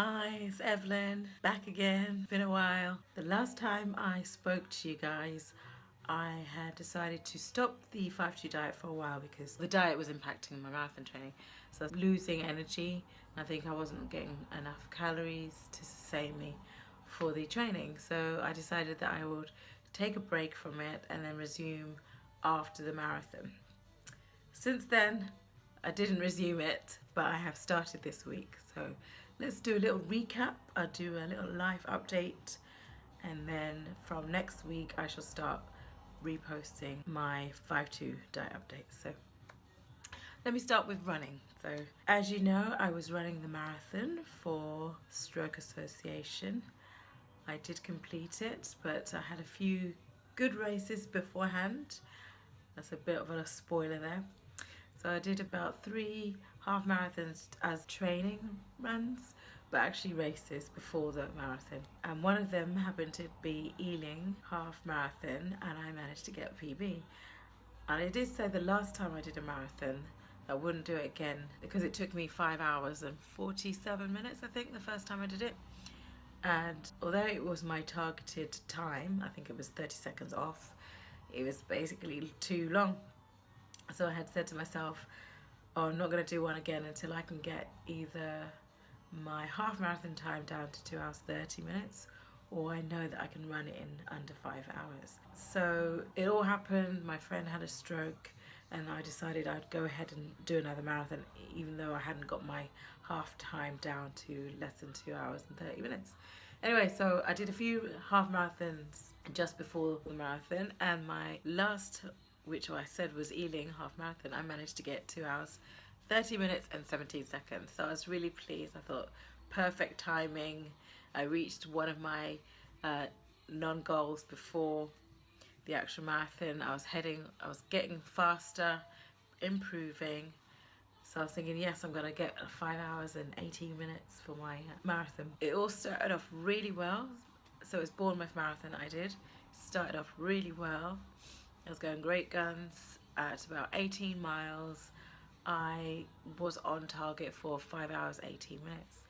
Hi, it's Evelyn, back again. Been a while. The last time I spoke to you guys, I had decided to stop the 5-2 diet for a while because the diet was impacting my marathon training. So I was losing energy. I think I wasn't getting enough calories to sustain me for the training. So I decided that I would take a break from it and then resume after the marathon. Since then, I didn't resume it, but I have started this week. So let's do a little recap. I'll do a little life update, and then from next week, I shall start reposting my 5-2 diet updates. So let me start with running. So, as you know, I was running the marathon for Stroke Association. I did complete it, but I had a few good races beforehand. That's a bit of a spoiler there. So I did about 3 half marathons as training runs, but actually races before the marathon. And one of them happened to be Ealing half marathon, and I managed to get a PB. And I did say the last time I did a marathon, I wouldn't do it again because it took me 5 hours and 47 minutes, I think, the first time I did it. And although it was my targeted time, I think it was 30 seconds off, it was basically too long. So I had said to myself, oh, I'm not going to do one again until I can get either my half marathon time down to 2 hours 30 minutes, or I know that I can run it in under 5 hours. So it all happened. My friend had a stroke, and I decided I'd go ahead and do another marathon, even though I hadn't got my half time down to less than 2 hours and 30 minutes. Anyway, so I did a few half marathons just before the marathon, and my last, which I said was Ealing half marathon, I managed to get 2 hours 30 minutes and 17 seconds. So I was really pleased. I thought perfect timing. I reached one of my non-goals before the actual marathon. I was getting faster, improving. So I was thinking, yes, I'm going to get 5 hours and 18 minutes for my marathon. It all started off really well. So it was Bournemouth Marathon I did. Started off really well. I was going great guns. At about 18 miles, I was on target for 5 hours 18 minutes.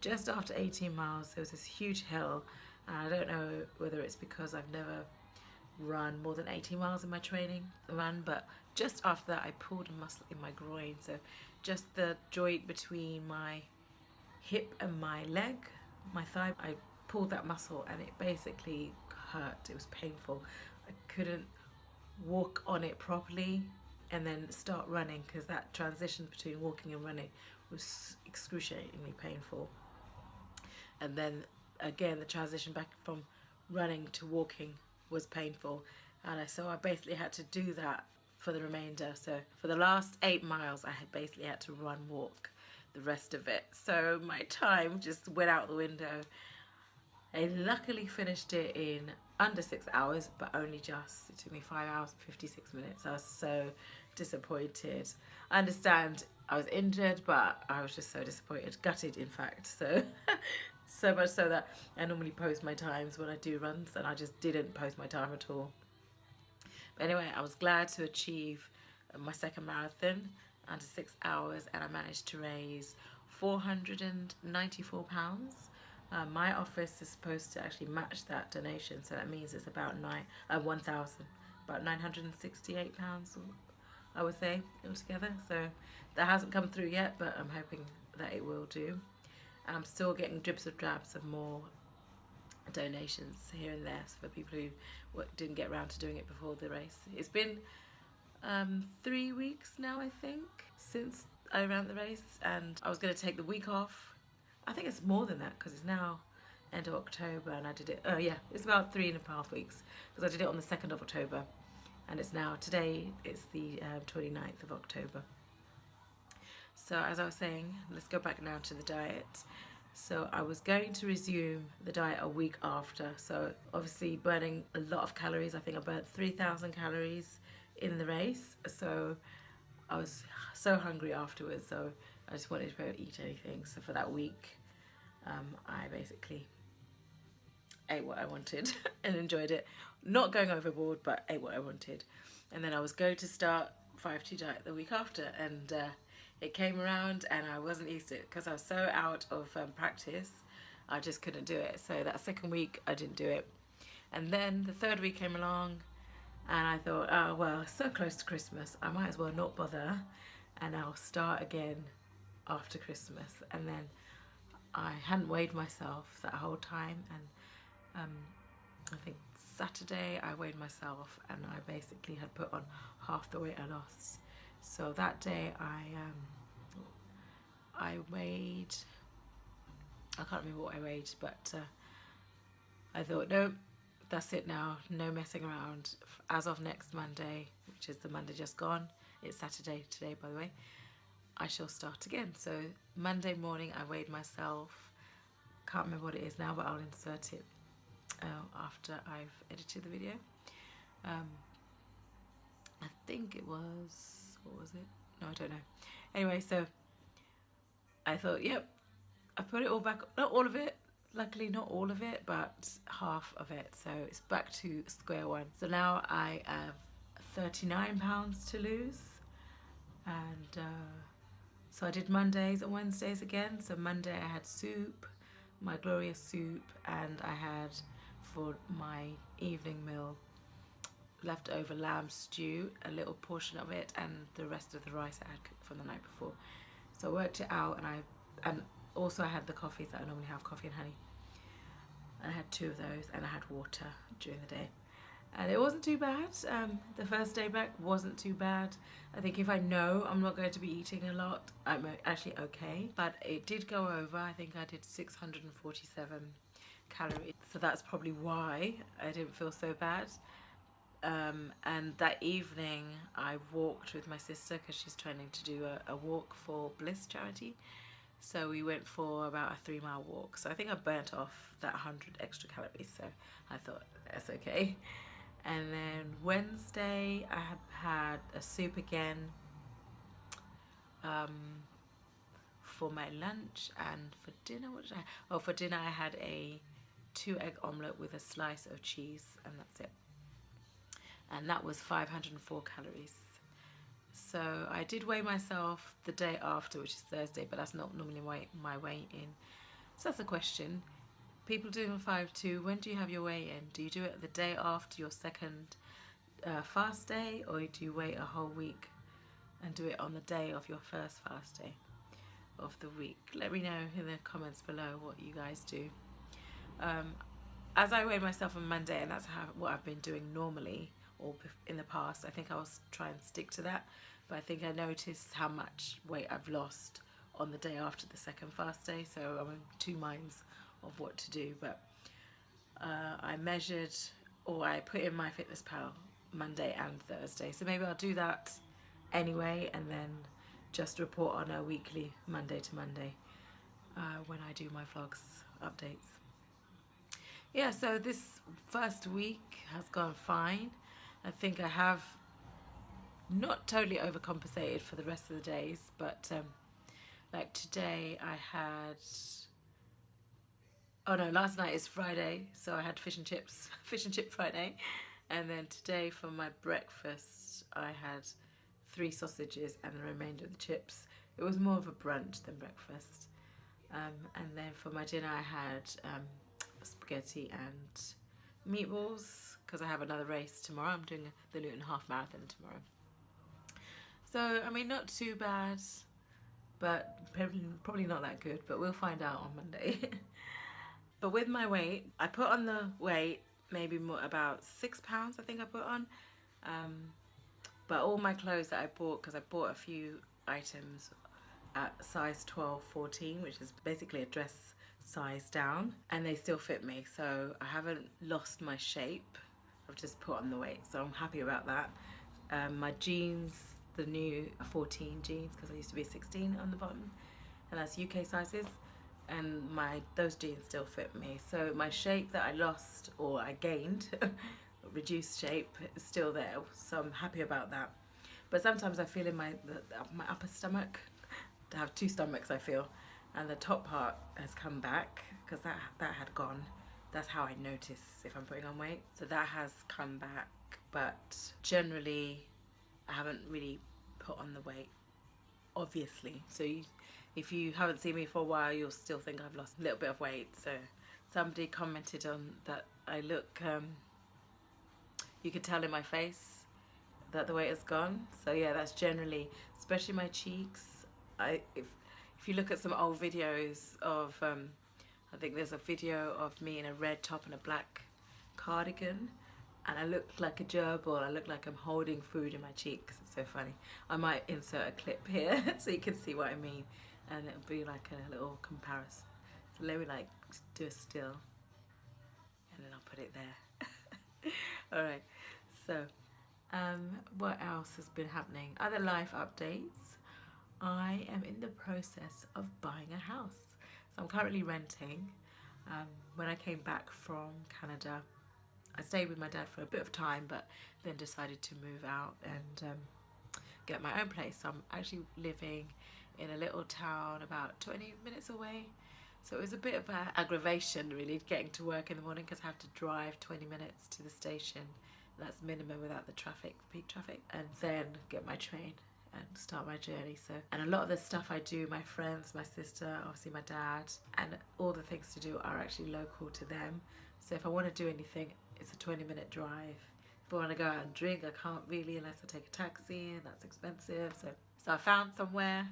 Just after 18 miles, there was this huge hill, and I don't know whether it's because I've never run more than 18 miles in my training run, but just after that I pulled a muscle in my groin, so just the joint between my hip and my leg, my thigh, I pulled that muscle and it basically hurt. It was painful. I couldn't walk on it properly and then start running because that transition between walking and running was excruciatingly painful. And then again, the transition back from running to walking was painful. So I basically had to do that for the remainder. So for the last 8 miles, I had basically had to run, walk the rest of it. So my time just went out the window. I luckily finished it in under 6 hours, but only just. It took me 5 hours and 56 minutes. I was so disappointed. I understand I was injured, but I was just so disappointed, gutted in fact. So, so much so that I normally post my times when I do runs, and I just didn't post my time at all. But anyway, I was glad to achieve my second marathon under 6 hours, and I managed to raise £494. My office is supposed to actually match that donation, so that means it's about about £968, I would say, altogether. So that hasn't come through yet, but I'm hoping that it will do. And I'm still getting dribs or drabs of more donations here and there for people who didn't get around to doing it before the race. It's been 3 weeks now, I think, since I ran the race, and I was going to take the week off. I think it's more than that because it's now end of October, and I did it, oh yeah, it's about 3.5 weeks because I did it on the 2nd of October, and today it's the 29th of October. So as I was saying, let's go back now to the diet. So I was going to resume the diet a week after, so obviously burning a lot of calories. I think I burnt 3,000 calories in the race, so I was so hungry afterwards, so I just wanted to eat anything. So for that week, I basically ate what I wanted and enjoyed it. Not going overboard, but ate what I wanted. And then I was going to start 5-2 diet the week after, and it came around and I wasn't used to it because I was so out of practice. I just couldn't do it. So that second week I didn't do it. And then the third week came along and I thought, oh well, it's so close to Christmas, I might as well not bother, and I'll start again after Christmas. And then I hadn't weighed myself that whole time, and I think Saturday I weighed myself and I basically had put on half the weight I lost. So that day I weighed, I can't remember what I weighed, but I thought, no, that's it now, no messing around. As of next Monday, which is the Monday just gone, it's Saturday today by the way, I shall start again. So Monday morning I weighed myself, can't remember what it is now, but I'll insert it after I've edited the video. I think it was, what was it? No, I don't know. Anyway, so I thought, yep, I put it all back, not all of it, luckily not all of it, but half of it. So it's back to square one. So now I have 39 pounds to lose. And so I did Mondays and Wednesdays again. So Monday I had soup, my glorious soup, and I had for my evening meal leftover lamb stew, a little portion of it, and the rest of the rice I had cooked from the night before. So I worked it out, and also I had the coffees that I normally have, coffee and honey. And I had 2 of those, and I had water during the day. And it wasn't too bad. The first day back wasn't too bad. I think if I know I'm not going to be eating a lot, I'm actually okay. But it did go over. I think I did 647 calories. So that's probably why I didn't feel so bad. And that evening I walked with my sister because she's training to do a walk for Bliss charity. So we went for about a 3-mile walk. So I think I burnt off that 100 extra calories. So I thought that's okay. And then Wednesday I had a soup again for my lunch, and for dinner what did I have? Oh, for dinner I had a 2-egg omelette with a slice of cheese, and that's it. And that was 504 calories. So I did weigh myself the day after, which is Thursday, but that's not normally my weigh-in. So that's a question. People doing 5-2, when do you have your weigh-in? Do you do it the day after your second fast day, or do you wait a whole week and do it on the day of your first fast day of the week? Let me know in the comments below what you guys do. As I weigh myself on Monday, and that's what I've been doing normally, or in the past, I think I'll try and stick to that. But I think I noticed how much weight I've lost on the day after the second fast day, so I'm in 2 minds of what to do. But I measured, or I put in MyFitnessPal Monday and Thursday, so maybe I'll do that anyway, and then just report on a weekly Monday to Monday when I do my vlogs updates. Yeah, so this first week has gone fine. I think I have not totally overcompensated for the rest of the days, but like today I had, oh no, last night is Friday, so I had fish and chips, fish and chip Friday. And then today for my breakfast I had 3 sausages and the remainder of the chips. It was more of a brunch than breakfast. And then for my dinner I had spaghetti and meatballs, because I have another race tomorrow. I'm doing the Luton Half Marathon tomorrow. So, I mean, not too bad, but probably not that good, but we'll find out on Monday. But with my weight, I put on the weight maybe more, about 6 pounds I think I put on. But all my clothes that I bought, because I bought a few items at size 12, 14, which is basically a dress size down, and they still fit me, so I haven't lost my shape. I've just put on the weight, so I'm happy about that. My jeans, the new 14 jeans, because I used to be 16 on the bottom, and that's UK sizes, and those jeans still fit me. So my shape that I lost, or I gained, reduced shape, is still there, so I'm happy about that. But sometimes I feel in my upper stomach, to have 2 stomachs I feel, and the top part has come back because that had gone. That's how I notice if I'm putting on weight. So that has come back, but generally I haven't really put on the weight obviously. So if you haven't seen me for a while, you'll still think I've lost a little bit of weight. So somebody commented on that I look, you could tell in my face that the weight has gone. So yeah, that's generally, especially my cheeks. If you look at some old videos of, I think there's a video of me in a red top and a black cardigan, and I look like a gerbil. I look like I'm holding food in my cheeks. It's so funny. I might insert a clip here so you can see what I mean, and it'll be like a little comparison. So let me like do a still, and then I'll put it there. All right. So, what else has been happening? Other life updates. I am in the process of buying a house. So I'm currently renting. When I came back from Canada, I stayed with my dad for a bit of time, but then decided to move out and get my own place. So I'm actually living in a little town about 20 minutes away. So it was a bit of an aggravation really getting to work in the morning because I have to drive 20 minutes to the station. That's minimum without the traffic, peak traffic, and then get my train and start my journey. So, and a lot of the stuff I do, my friends, my sister, obviously my dad, and all the things to do are actually local to them. So if I want to do anything, it's a 20-minute drive. If I want to go out and drink, I can't really unless I take a taxi, and that's expensive. So I found somewhere.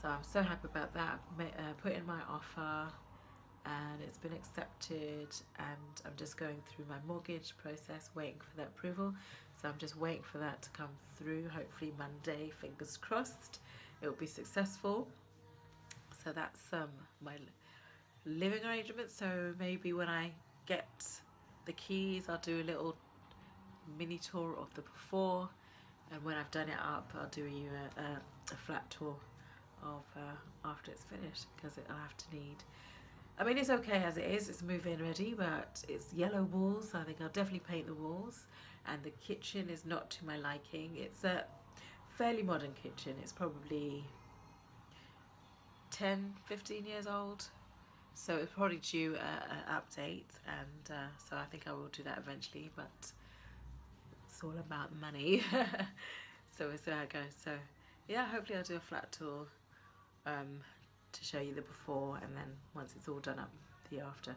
So I'm so happy about that. I've put in my offer and it's been accepted, and I'm just going through my mortgage process, waiting for that approval. So I'm just waiting for that to come through. Hopefully Monday, fingers crossed, it will be successful. So that's my living arrangement. So maybe when I get the keys, I'll do a little mini tour of the before, and when I've done it up, I'll do you a flat tour of after it's finished, because I'll have to need, I mean, it's okay as it is, it's move-in ready, but it's yellow walls, so I think I'll definitely paint the walls. And the kitchen is not to my liking. It's a fairly modern kitchen. It's probably 10, 15 years old. So it's probably due an update, and so I think I will do that eventually, but it's all about the money. So we'll see how it goes. So yeah, hopefully I'll do a flat tour to show you the before, and then once it's all done up, the after.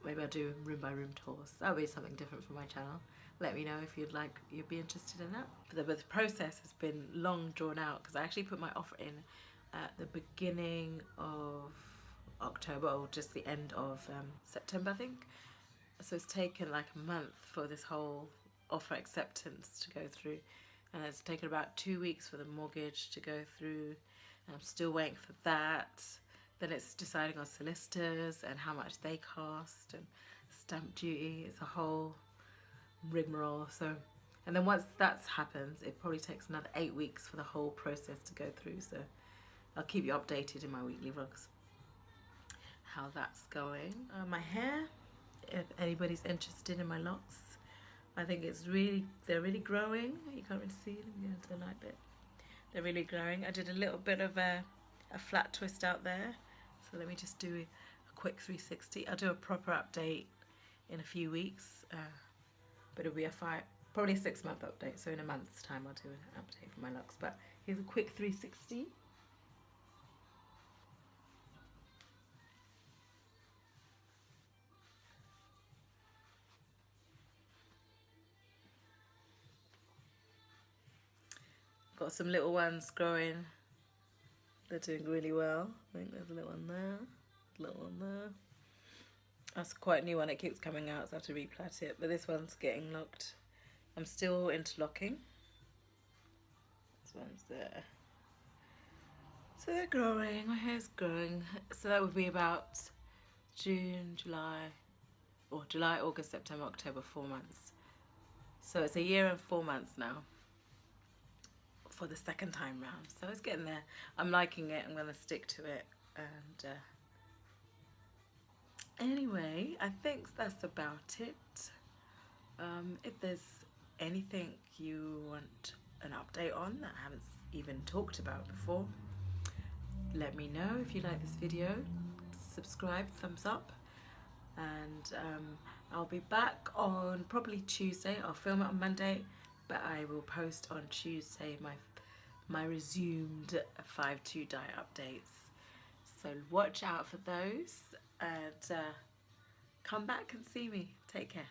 Maybe I'll do room by room tours. That'll be something different for my channel. Let me know if you'd be interested in that. But the process has been long drawn out, because I actually put my offer in at the beginning of October, or just the end of September, I think. So it's taken like a month for this whole offer acceptance to go through, and it's taken about 2 weeks for the mortgage to go through. I'm still waiting for that. Then it's deciding on solicitors and how much they cost, and stamp duty. It's a whole rigmarole. So, and then once that happens, it probably takes another 8 weeks for the whole process to go through. So I'll keep you updated in my weekly vlogs how that's going. My hair, if anybody's interested in my locks, I think they're really growing. You can't really see them into the light bit. They're really growing. I did a little bit of a flat twist out there. So let me just do a quick 360. I'll do a proper update in a few weeks. But it'll be probably a 6-month update. So in a month's time, I'll do an update for my locks. But here's a quick 360. Got some little ones growing. They're doing really well. I think there's a little one there, little one there. That's quite a new one. It keeps coming out, so I have to replat it. But this one's getting locked. I'm still interlocking. This one's there. So they're growing. My hair's growing. So that would be about June, July, August, September, October, 4 months. So it's a year and 4 months now for the second time round. So it's getting there. I'm liking it. I'm going to stick to it. And anyway, I think that's about it. If there's anything you want an update on that I haven't even talked about before, let me know. If you like this video, subscribe, thumbs up, and I'll be back on probably Tuesday. I'll film it on Monday, but I will post on Tuesday my resumed 5-2 diet updates. So watch out for those and come back and see me. Take care.